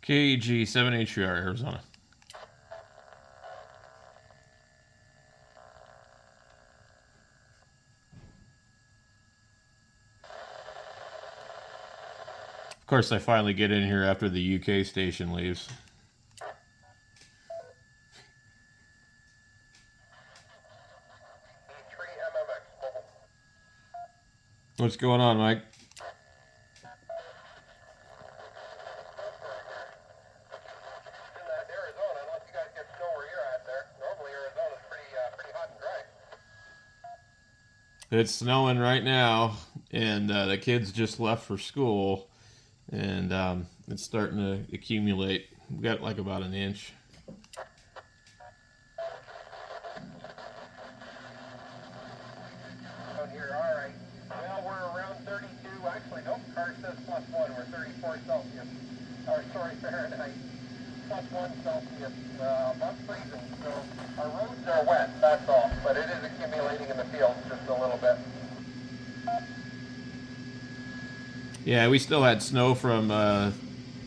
KG7HR, Arizona. Of course, I finally get in here after the UK station leaves. What's going on, Mike? It's snowing right now, and the kids just left for school, and it's starting to accumulate. We've got like about an inch. Here, all right. Well, we're around 32. Actually, nope. Car says +1. We're 34 Celsius. Or sorry, Fahrenheit. +1 Celsius. Above freezing. So our roads are wet. That's all. But it is accumulating in the fields just a little bit. Yeah, we still had snow from a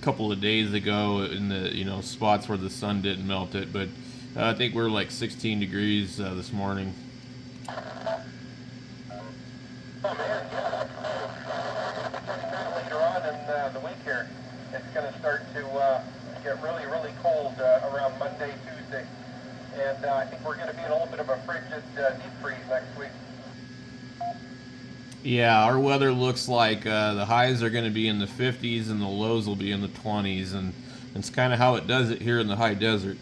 couple of days ago in the spots where the sun didn't melt it, but I think we're like 16 degrees this morning. Oh man, yeah. Later on in the week here, it's going to start to get really, really cold around Monday, Tuesday, and I think we're going to be in a little bit of a frigid deep freeze next week. Yeah, our weather looks like the highs are going to be in the 50s and the lows will be in the 20s, and it's kind of how it does it here in the high desert.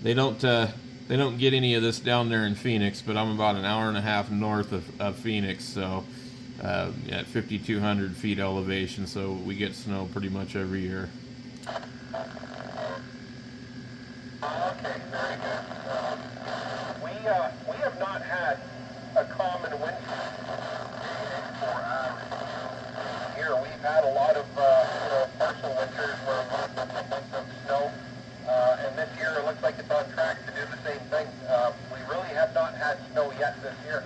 They don't get any of this down there in Phoenix, but I'm about an hour and a half north of Phoenix, so at 5,200 feet elevation, so we get snow pretty much every year. Okay, very good. We have not had a common winter here. We've had a lot of partial winters where we've had some snow, and this year it looks like it's on track to do the same thing. We really have not had snow yet this year.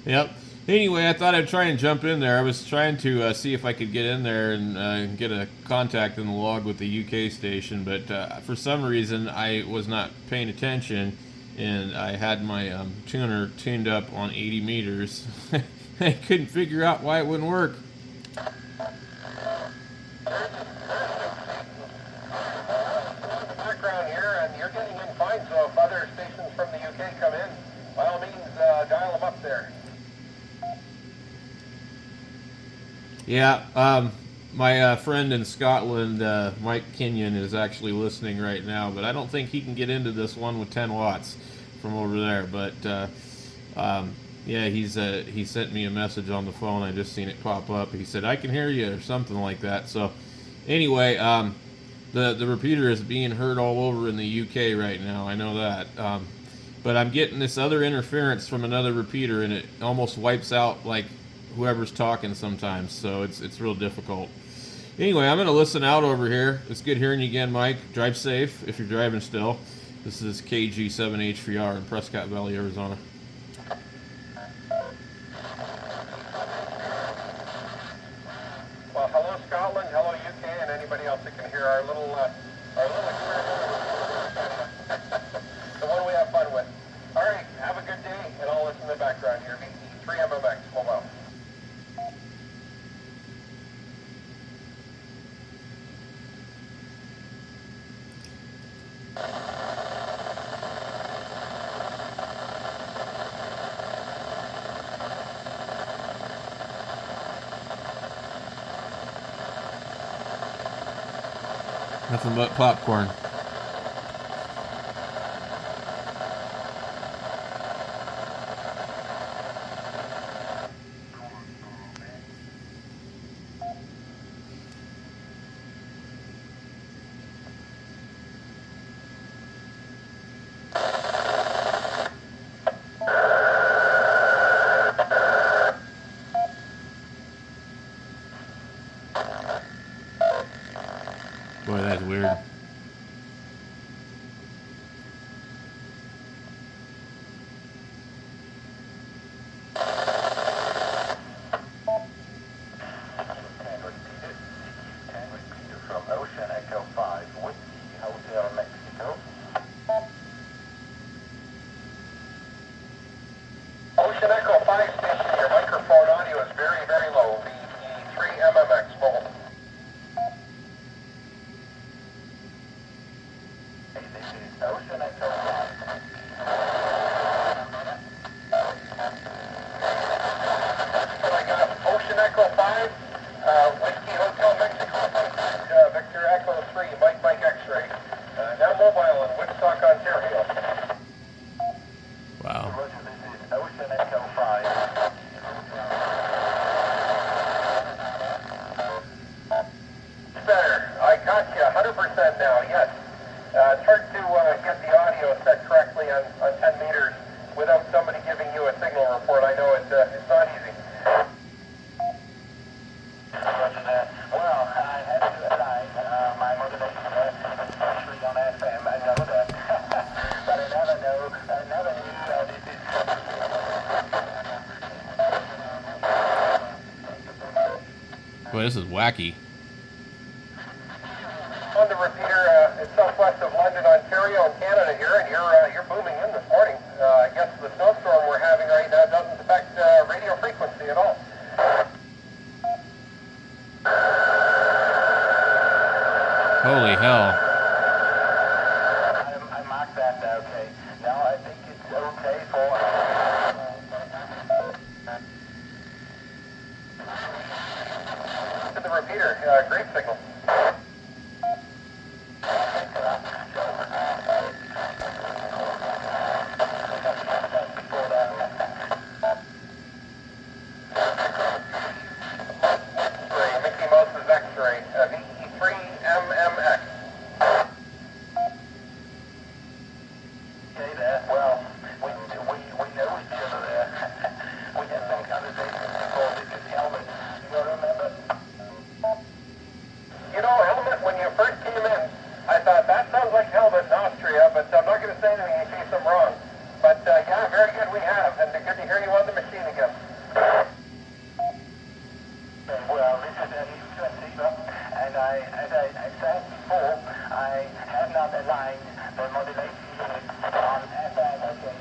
Yep. Anyway, I thought I'd try and jump in there. I was trying to see if I could get in there and get a contact in the log with the UK station, but for some reason I was not paying attention, and I had my tuner tuned up on 80 meters. I couldn't figure out why it wouldn't work. Background here, and you're getting in fine, so if other stations from the UK come in, by all means, dial them up there. Yeah, my friend in Scotland, Mike Kenyon, is actually listening right now, but I don't think he can get into this one with 10 watts from over there. But yeah, he sent me a message on the phone. I just seen it pop up. He said I can hear you or something like that. So anyway, the repeater is being heard all over in the UK right now. I know that. But I'm getting this other interference from another repeater, and it almost wipes out like whoever's talking sometimes. So it's real difficult. Anyway, I'm gonna listen out over here. It's good hearing you again, Mike. Drive safe if you're driving still. This is KG7H3R in Prescott Valley, Arizona. Well, hello Scotland, hello UK, and anybody else that can hear our little the one we have fun with. All right, have a good day, and I'll listen in the background here. VE3MMX, mobile. Nothing but popcorn. Boy, that's weird. Whiskey Hotel Mexico, Victor Echo 3, Mike X-ray. Now mobile in Woodstock, Ontario. Wow. Roger, this is Ocean Echo 5. Better. I got you 100% now, yes. It's hard to get the audio set correctly on 10 meters without somebody giving you a signal report. I know it's not easy. Roger that. Well, I had to align my modulation, especially on FM. I know that. But I never knew this is... Boy, this is wacky. On the repeater, it's southwest of London, Ontario, in Canada here, and you're booming in this morning. I guess the snowstorm we're having right now doesn't affect radio frequency at all. Holy hell. I marked that, okay. Now I think it's okay for... To the repeater, great signal. Mickey Mouse's X-ray, VE3MMX. Okay there, well, we know each other there. We had some conversation before. This is Helmut. You remember? You know, Helmut, when you first came in, I thought, that sounds like Helmut in Austria, but I'm not going to say anything in case I'm wrong. But, yeah, very good we have, and good to hear you on the machine again. Well, this is an new transceiver, and as I said before, I have not aligned the modulation unit on FM. Okay,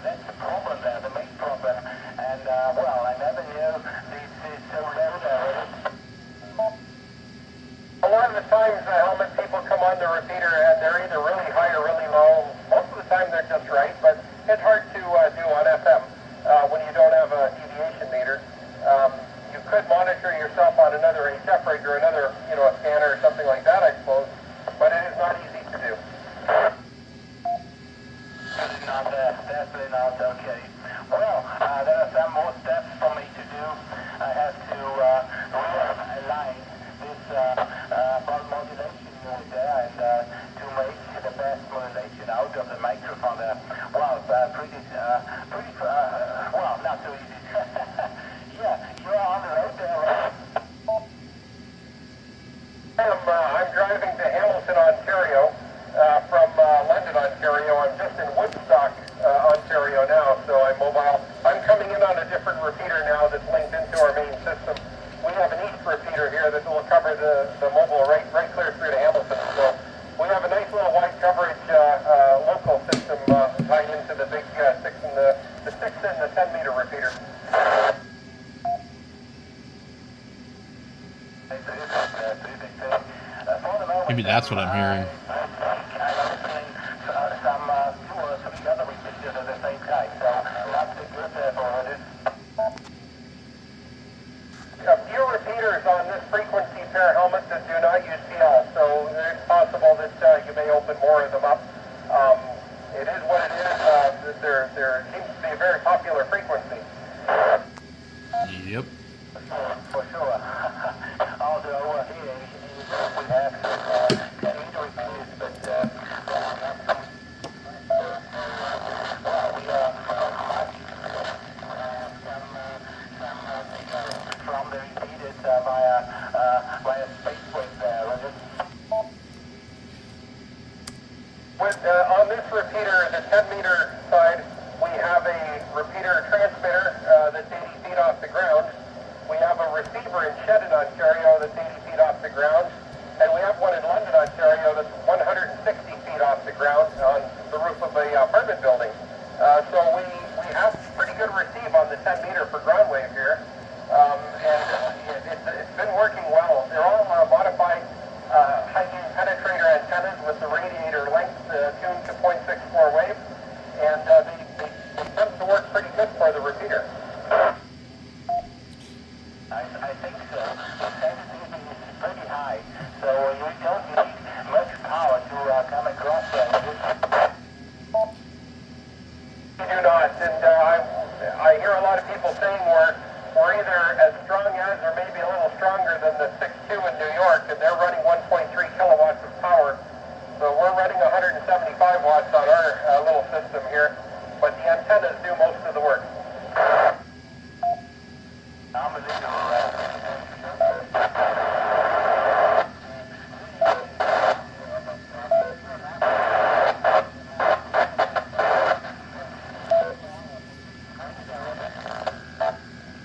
that's the problem there, the main problem. And, well, I never knew this is so low there. A lot of the times, Helmut, people come on the repeater and they're either really high or really low. Most of the time they're just right, but it's hard to do on FM when you don't have a deviation meter. You could monitor yourself on another HF rig or another, a scanner or something like that, I suppose, but it is not easy to do. It's not definitely not okay. Well, there are some more steps for me to do. I have to realign this modulation unit there and to make the best modulation out of the microphone there. Well, well, not so easy. Yeah, you're on the road there, right? I'm driving to Hamilton, Ontario, from London, Ontario. I'm just in Woodstock, Ontario now, so I'm mobile. I'm coming in on a different repeater now that's linked into our main system. We have an east repeater here that will cover the mobile right clear through to Hamilton. So we have a nice little wide coverage local system tied into the big 6 and the 6 and the 10 meter repeater. Maybe that's what I'm hearing. A few repeaters on this frequency pair helmet that do not use PL, so it's possible that you may open more of them up. It is what it is. There seems to be a very popular frequency. Yep. For sure. Although here we have 10 meter repeaters, but well, we have from the repeaters via spacewave there. On this repeater, the 10 meter side, we have a repeater transmitter that's 80 feet off the ground. We have a receiver in Shedden, Ontario that's 80 feet off the ground. And we have one in London, Ontario that's 160 feet off the ground on the roof of a apartment building. So we have pretty good receive on the 10 meter for ground wave here. And it's been working well. They're all modified high gain penetrator antennas with the radiator length tuned to 0.64 wave. And they tend to work pretty good for the repeater. I think so. The sensitivity is pretty high, so you don't need much power to come across that. You do not, and I hear a lot of people saying we're either as strong as or maybe a little stronger than the 6.2 in New York, and they're running 1.3 kilowatts of power. So we're running 175 watts on our little system here, but the antennas do most of the work.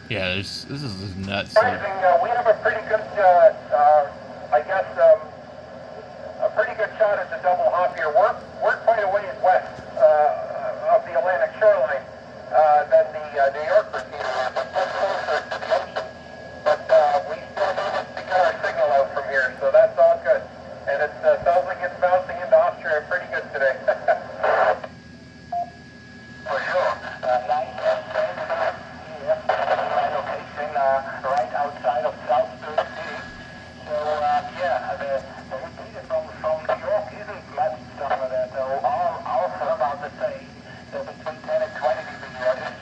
Yeah, this is nuts. We have a pretty good, I guess, a pretty good shot at the double hop here. We're quite a ways west of the Atlantic shoreline than the New York repeater is. It's much closer to the ocean, but we still managed to get our signal out from here, so that's all good. And it sounds like it's bouncing into Austria pretty good today. For sure. Nice and safe here. My location right outside of South Jersey City. So yeah, the repeater from New York isn't much stronger there, so all about the same. So between 10 and 20 dBs.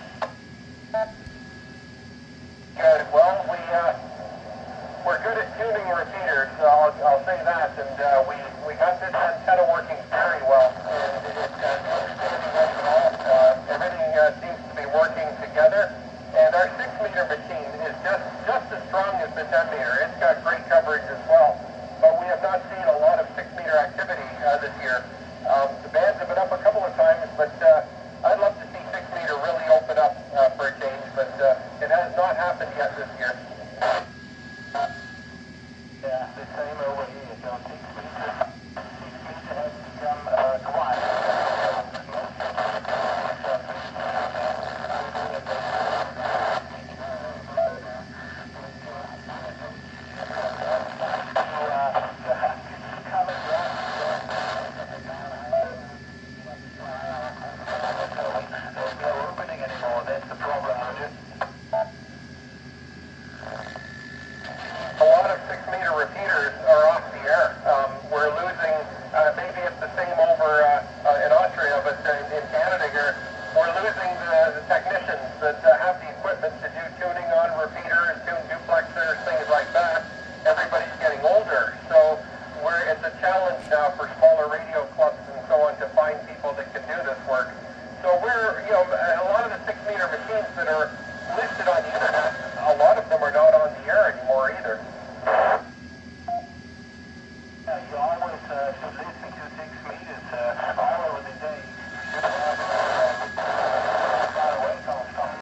Good. Well, we're good at tuning repeaters, so I'll say that, and we got this antenna working very well, and it's understanding overall. Everything seems to be working together, and our 6-meter machine is just as strong as the 10-meter. It's got great coverage as well, but we have not seen a lot of 6-meter activity this year. The bands have been up a couple of times, but I'd love to see 6-meter really open up for a change, but it has not happened yet this year. Yeah, the same over here. So 6-meter has become quiet. A lot of 6-meter repeaters are off the air. We're losing, maybe it's the same over in Austria, but in Canada here, we're losing the technicians that have the equipment to do tuning on repeaters, tune duplexers, things like that. Everybody's getting older, so it's a challenge now for smaller radio clubs and so on to find people that can do this work. So a lot of the 6-meter machines that are listed on the internet, a lot of them are not